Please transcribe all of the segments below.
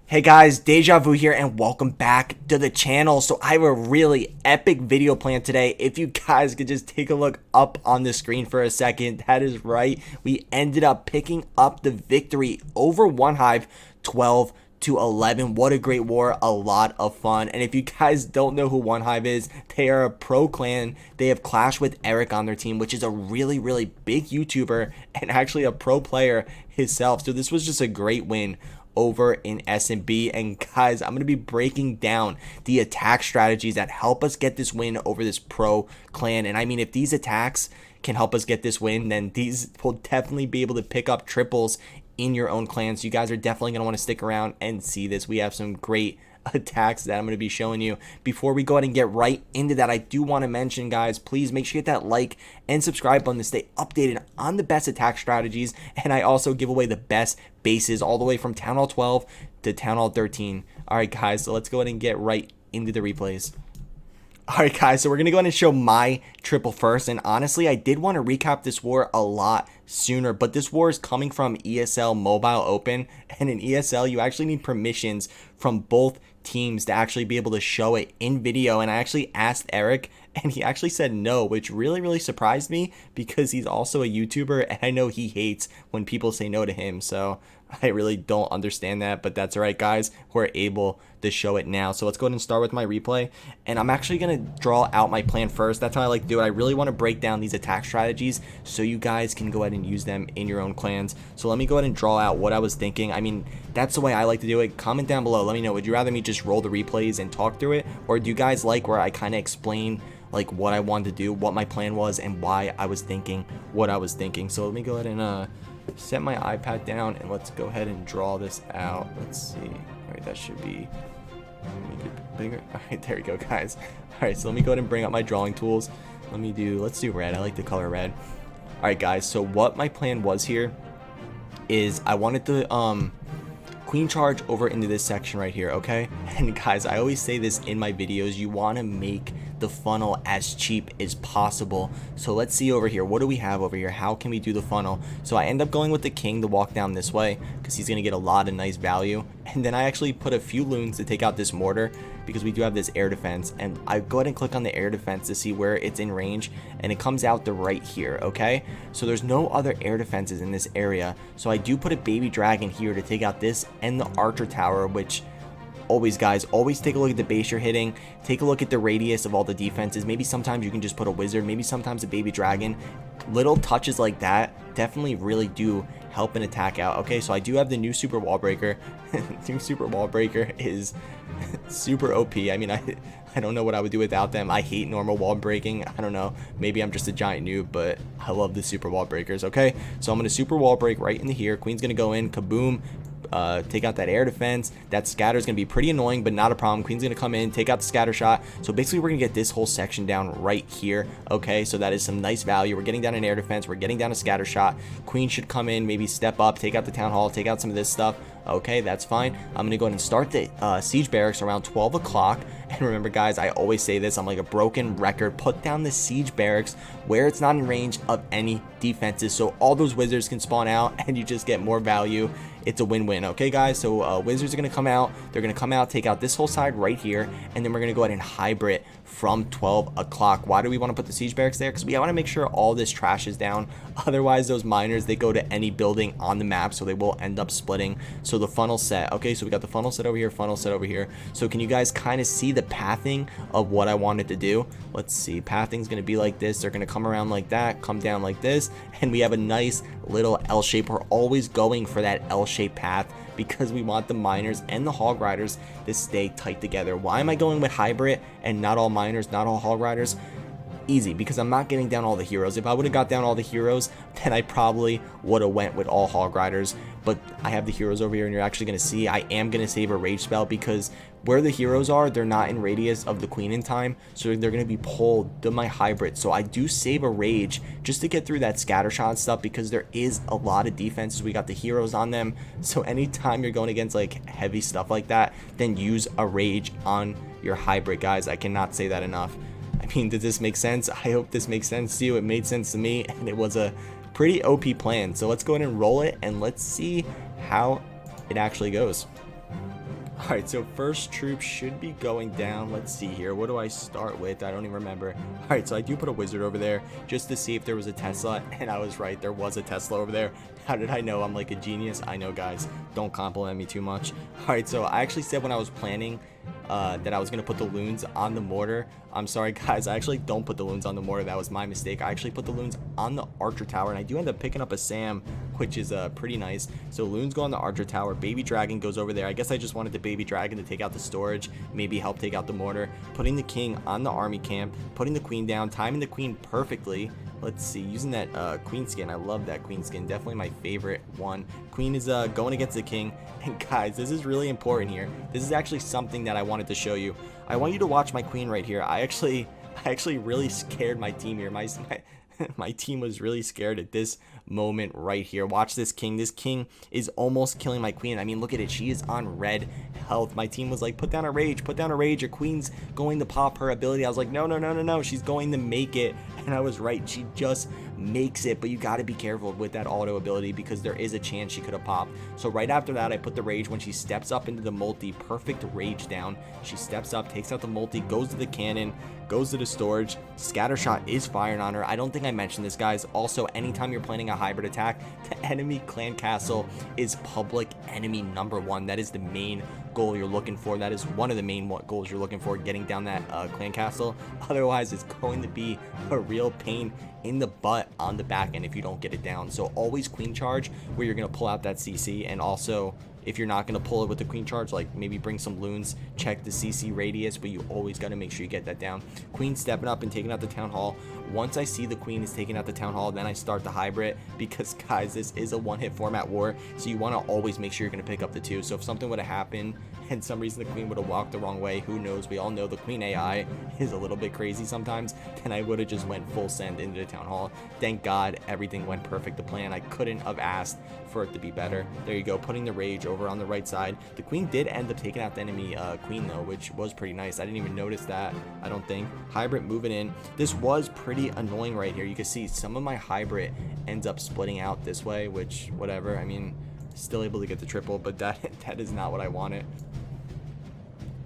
Hey guys, Deja Vu here and welcome back to the channel. So I have a really epic video planned today. If you guys could just take a look up on the screen for a second, that is right. We ended up picking up the victory over One Hive 12-11. What a great war, a lot of fun. And if you guys don't know who One Hive is, they are a pro clan. They have Clash with Eric on their team, which is a really big YouTuber and actually a pro player himself. So this was just a great win over in SnB. And guys, I'm going to be breaking down the attack strategies that help us get this win over this pro clan. And I mean, if these attacks can help us get this win, then these will definitely be able to pick up triples in your own clan. So you guys are definitely going to want to stick around and see this. We have some great attacks that I'm going to be showing you. Before we go ahead and get right into that, I do want to mention, guys, please make sure you hit that like and subscribe button to stay updated on the best attack strategies. And I also give away the best bases all the way from Town Hall 12 to Town Hall 13. All right, guys, so let's go ahead and get right into the replays. Alright guys, so we're going to go ahead and show my triple first, and honestly, I did want to recap this war a lot sooner, but this war is coming from ESL Mobile Open, and in ESL, you actually need permissions from both teams to actually be able to show it in video, and I actually asked Eric, and he actually said no, which really surprised me, because he's also a YouTuber, and I know he hates when people say no to him, so I really don't understand that, but that's alright guys, we're able to show it now. So let's go ahead and start with my replay, and I'm actually going to draw out my plan first. That's how I like to do it. I really want to break down these attack strategies so you guys can go ahead and use them in your own clans. So let me go ahead and draw out what I was thinking. I mean, that's the way I like to do it. Comment down below, let me know, would you rather me just roll the replays and talk through it, or do you guys like where I kind of explain like what I wanted to do, what my plan was, and why I was thinking what I was thinking? So let me go ahead and set my iPad down and let's go ahead and draw this out. Let's see. All right, that should be, make it bigger. All right, there we go, guys. All right, so let me go ahead and bring up my drawing tools. Let's do red. I like the color red. All right, guys, so what my plan was here is I wanted to queen charge over into this section right here, okay? And guys, I always say this in my videos, you want to make the funnel as cheap as possible. So let's see over here, what do we have over here? How can we do the funnel? So I end up going with the king to walk down this way because he's going to get a lot of nice value, and then I actually put a few loons to take out this mortar because we do have this air defense, and I go ahead and click on the air defense to see where it's in range, and it comes out the right here, okay? So there's no other air defenses in this area, so I do put a baby dragon here to take out this and the archer tower, which always, guys, always take a look at the base you're hitting, take a look at the radius of all the defenses. Maybe sometimes you can just put a wizard, maybe sometimes a baby dragon. Little touches like that definitely really do help an attack out. Okay, so I do have the new super wall breaker. New super wall breaker is super OP. I mean, I don't know what I would do without them. I hate normal wall breaking. I don't know, maybe I'm just a giant noob, but I love the super wall breakers. Okay, so I'm gonna super wall break right into here. Queen's gonna go in, kaboom, take out that air defense. That scatter is going to be pretty annoying, but not a problem. Queen's going to come in, take out the scatter shot. So basically we're going to get this whole section down right here. Okay, so that is some nice value. We're getting down an air defense, we're getting down a scatter shot. Queen should come in, maybe step up, take out the town hall, take out some of this stuff. Okay, that's fine. I'm going to go ahead and start the siege barracks around 12 o'clock. And remember, guys, I always say this, I'm like a broken record. Put down the siege barracks where it's not in range of any defenses, so all those wizards can spawn out and you just get more value. It's a win-win. Okay, guys, so wizards are going to come out. They're going to come out, take out this whole side right here, and then we're going to go ahead and hybrid from 12 o'clock. Why do we want to put the siege barracks there? Because we want to make sure all this trash is down. Otherwise, those miners, they go to any building on the map, so they will end up splitting. So the funnel set. Okay, so we got the funnel set over here, funnel set over here. So can you guys kind of see the pathing of what I wanted to do? Let's see. Pathing's going to be like this. They're going to come around like that, come down like this, and we have a nice little L shape. We're always going for that L shape path because we want the miners and the hog riders to stay tight together. Why am I going with hybrid and not all miners, not all hog riders? Easy, because I'm not getting down all the heroes. If I would have got down all the heroes, then I probably would have went with all hog riders. But I have the heroes over here, and you're actually going to see I am going to save a rage spell because where the heroes are, they're not in radius of the queen in time, so they're going to be pulled to my hybrid. So I do save a rage just to get through that scatter shot stuff because there is a lot of defenses. We got the heroes on them, so anytime you're going against like heavy stuff like that, then use a rage on your hybrid, guys. I cannot say that enough. I mean, does this make sense? I hope this makes sense to you. It made sense to me, and it was a pretty OP plan. So let's go ahead and roll it, and let's see how it actually goes. Alright, so first troop should be going down. Let's see here. What do I start with? I don't even remember. Alright, so I do put a wizard over there just to see if there was a Tesla, and I was right. There was a Tesla over there. How did I know? I'm like a genius. I know, guys. Don't compliment me too much. Alright, so I actually said when I was planning that I was going to put the loons on the mortar. I'm sorry, guys. I actually don't put the loons on the mortar. That was my mistake. I actually put the loons on the archer tower, and I do end up picking up a Sam, which is pretty nice. So loons go on the archer tower. Baby dragon goes over there. I guess I just wanted the baby dragon to take out the storage, maybe help take out the mortar. Putting the king on the army camp, putting the queen down, timing the queen perfectly. Let's see, using that queen skin. I love that queen skin. Definitely my favorite one. Queen is going against the king. And guys, this is really important here. This is actually something that I wanted to show you. I want you to watch my queen right here. I actually really scared my team here. My team was really scared at this moment right here. Watch this king. This king is almost killing my queen. I mean, look at it. She is on red health. My team was like, put down a rage. Put down a rage. Your queen's going to pop her ability. I was like, no, no, no, no, no. She's going to make it. And I was right. She just makes it. But you got to be careful with that auto ability because there is a chance she could have popped. So right after that, I put the rage when she steps up into the multi. Perfect rage down. She steps up, takes out the multi, goes to the cannon, goes to the storage. Scatter shot is firing on her. I don't think I mentioned this, guys. Also, anytime you're planning a hybrid attack, the enemy clan castle is public enemy #1. That is the main goal you're looking for. That is one of the main goals you're looking for, getting down that clan castle. Otherwise, it's going to be a real pain in the butt on the back end if you don't get it down. So always queen charge where you're going to pull out that CC, and also if you're not going to pull it with the queen charge, like maybe bring some loons, check the CC radius, but you always got to make sure you get that down. Queen stepping up and taking out the town hall. Once I see the queen is taking out the town hall, then I start the hybrid because, guys, this is a one-hit format war, so you want to always make sure you're going to pick up the 2. So if something would have happened and some reason the queen would have walked the wrong way, who knows? We all know the queen AI is a little bit crazy sometimes, then I would have just went full send into the town hall. Thank God everything went perfect to plan. I couldn't have asked for it to be better. There you go, putting the rage over on the right side. The queen did end up taking out the enemy queen though, which was pretty nice. I didn't even notice that, I don't think. Hybrid moving in. This was pretty annoying right here. You can see some of my hybrid ends up splitting out this way, which whatever. I mean, still able to get the triple, but that is not what I wanted.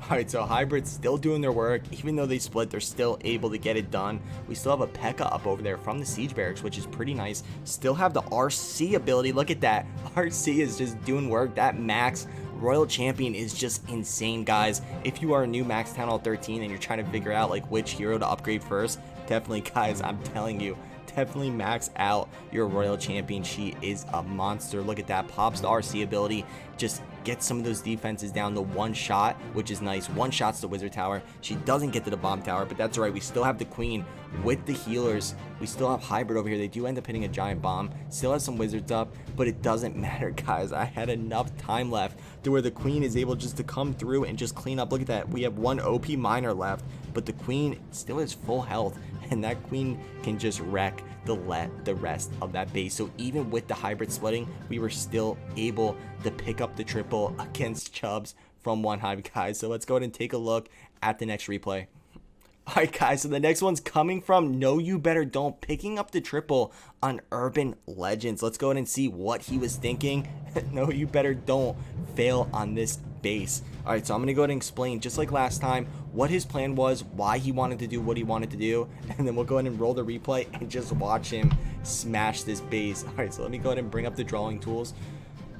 Alright, so hybrids still doing their work. Even though they split, they're still able to get it done. We still have a P.E.K.K.A up over there from the siege barracks, which is pretty nice. Still have the RC ability. Look at that. RC is just doing work. That max Royal Champion is just insane, guys. If you are a new Max Town Hall 13 and you're trying to figure out like which hero to upgrade first, definitely, guys, I'm telling you, definitely max out your Royal Champion. She is a monster. Look at that. Pops the RC ability. Just get some of those defenses down to one shot, which is nice. One shot's the wizard tower. She doesn't get to the bomb tower, but that's all right. We still have the queen with the healers. We still have hybrid over here. They do end up hitting a giant bomb. Still have some wizards up, but it doesn't matter, guys. I had enough time left to where the queen is able just to come through and just clean up. Look at that. We have one OP miner left, but the queen still has full health, and that queen can just wreck the rest of that base. So even with the hybrid splitting, we were still able to pick up the triple against Chubbs from One Hive, guys. So let's go ahead and take a look at the next replay. Alright, guys, so the next one's coming from No You Better Don't, picking up the triple on Urban Legends. Let's go ahead and see what he was thinking. No You Better Don't fail on this base. Alright, so I'm going to go ahead and explain, just like last time, what his plan was, why he wanted to do what he wanted to do, and then we'll go ahead and roll the replay and just watch him smash this base. Alright, so let me go ahead and bring up the drawing tools.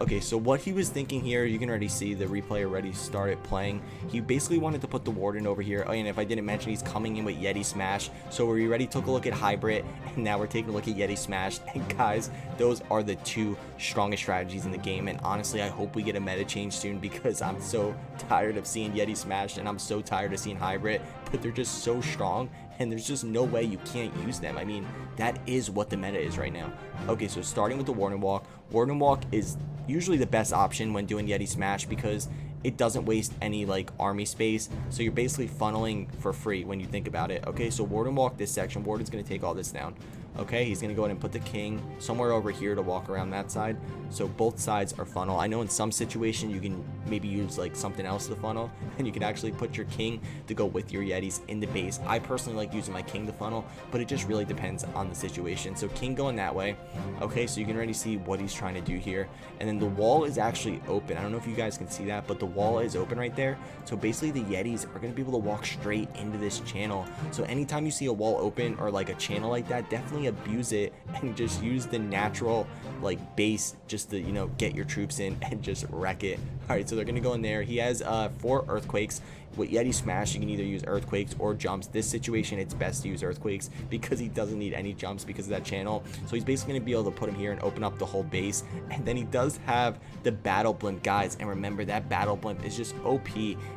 Okay, so what he was thinking here, you can already see the replay already started playing. He basically wanted to put the warden over here. Oh, and if I didn't mention, he's coming in with Yeti Smash. So we already took a look at hybrid, and now we're taking a look at Yeti Smash. And guys, those are the 2 strongest strategies in the game. And honestly, I hope we get a meta change soon because I'm so tired of seeing Yeti Smash, and I'm so tired of seeing hybrid. But they're just so strong, and there's just no way you can't use them. I mean, that is what the meta is right now. Okay, so starting with the Warden Walk. Warden Walk is usually the best option when doing Yeti Smash because it doesn't waste any like army space, so you're basically funneling for free when you think about it. Okay, so Warden Walk this section. Warden's going to take all this down. Okay, he's going to go ahead and put the king somewhere over here to walk around that side. So both sides are funnel. I know in some situation you can maybe use like something else to funnel, and you can actually put your king to go with your Yetis in the base. I personally like using my king to funnel, but it just really depends on the situation. So king going that way. Okay, so you can already see what he's trying to do here. And then the wall is actually open. I don't know if you guys can see that, but the wall is open right there. So basically the Yetis are going to be able to walk straight into this channel. So anytime you see a wall open or like a channel like that, definitely abuse it and just use the natural like base just to, you know, get your troops in and just wreck it. All right, so they're going to go in there. He has 4 earthquakes. With Yeti Smash, you can either use earthquakes or jumps. This situation, it's best to use earthquakes because he doesn't need any jumps because of that channel. So he's basically going to be able to put him here and open up the whole base. And then he does have the battle blimp, guys. And remember, that battle blimp is just OP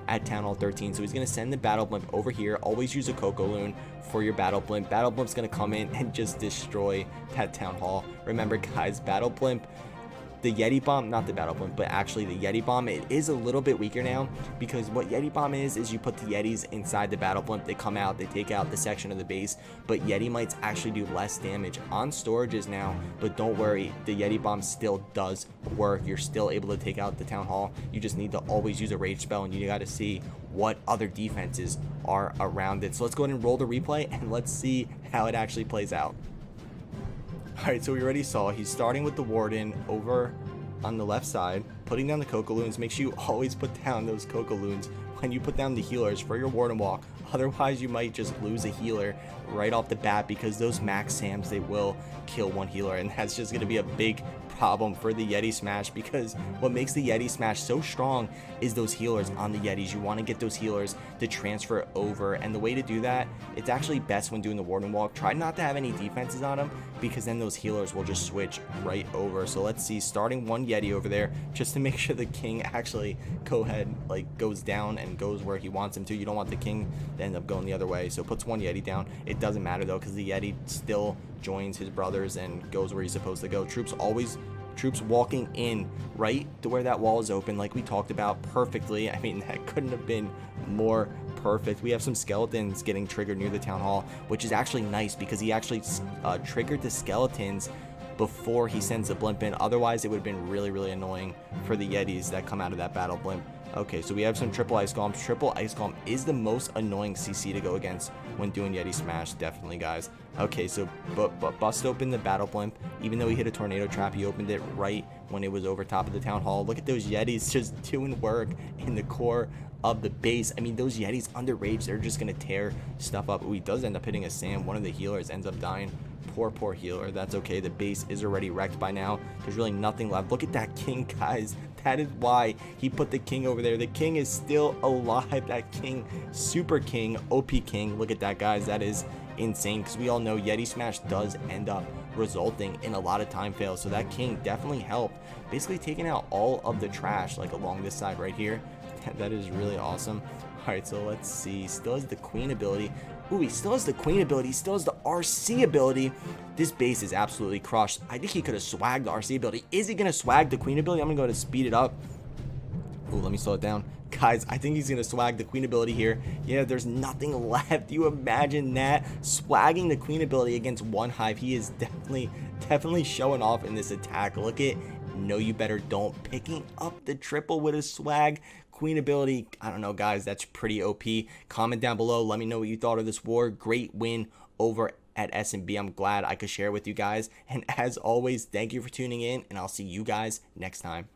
at Town Hall 13. So he's going to send the battle blimp over here. Always use a Coco Loon for your battle blimp. Battle blimp's going to come in and just destroy that Town Hall. Remember, guys, battle blimp, the Yeti bomb, not the battle blimp, but actually the Yeti bomb, it is a little bit weaker now, because what Yeti bomb is you put the Yetis inside the battle blimp, they come out, they take out the section of the base, but Yeti mites actually do less damage on storages now. But don't worry, the Yeti bomb still does work. You're still able to take out the Town Hall. You just need to always use a rage spell, and you got to see what other defenses are around it. So let's go ahead and roll the replay and let's see how it actually plays out. Alright, so we already saw he's starting with the Warden over on the left side, putting down the Coco Loons. Make sure you always put down those Coco Loons when you put down the healers for your Warden walk. Otherwise, you might just lose a healer right off the bat, because those max Sams, they will kill one healer, and that's just going to be a big problem for the Yeti Smash, because what makes the Yeti Smash so strong is those healers on the Yetis. You want to get those healers to transfer over, and the way to do that, it's actually best when doing the Warden walk. Try not to have any defenses on them, because then those healers will just switch right over. So let's see, starting one Yeti over there just to make sure the king actually goes down and goes where he wants him to. You don't want the king to end up going the other way. So puts one Yeti down. It doesn't matter though, because the Yeti still joins his brothers and goes where he's supposed to go. Troops walking in right to where that wall is open, like we talked about perfectly. I mean, that couldn't have been more perfect. We have some skeletons getting triggered near the Town Hall, which is actually nice, because he actually triggered the skeletons before he sends the blimp in. Otherwise, it would have been really, really annoying for the Yetis that come out of that battle blimp. Okay, so we have some triple ice columns. Triple ice column is the most annoying CC to go against when doing Yeti Smash, definitely, guys. Okay, so but bust open the battle blimp. Even though he hit a tornado trap, he opened it right when it was over top of the Town Hall. Look at those Yetis just doing work in the core of the base. I mean, those Yetis under rage, they're just gonna tear stuff up. Ooh, he does end up hitting a Sam. One of the healers ends up dying. Poor healer. That's okay. The base is already wrecked by now. There's really nothing left. Look at that king, guys. That is why he put the king over there. The king is still alive. That king, super king, OP king. Look at that, guys. That is insane, because we all know Yeti Smash does end up resulting in a lot of time fails. So that king definitely helped, basically taking out all of the trash like along this side right here. That is really awesome. All right, so let's see. Still has the queen ability. Ooh, he still has the queen ability. He still has the RC ability. This base is absolutely crushed. I think he could have swagged the RC ability. Is he going to swag the queen ability? I'm going to go to speed it up. Ooh, let me slow it down. Guys, I think he's going to swag the queen ability here. Yeah, there's nothing left. Do you imagine that? Swagging the queen ability against One Hive. He is definitely showing off in this attack. Look at No You Better Don't. Picking up the triple with a swag. Queen ability, I don't know, guys, that's pretty OP. Comment down below, let me know what you thought of this war. Great win over at SnB. I'm glad I could share with you guys, and as always, thank you for tuning in, and I'll see you guys next time.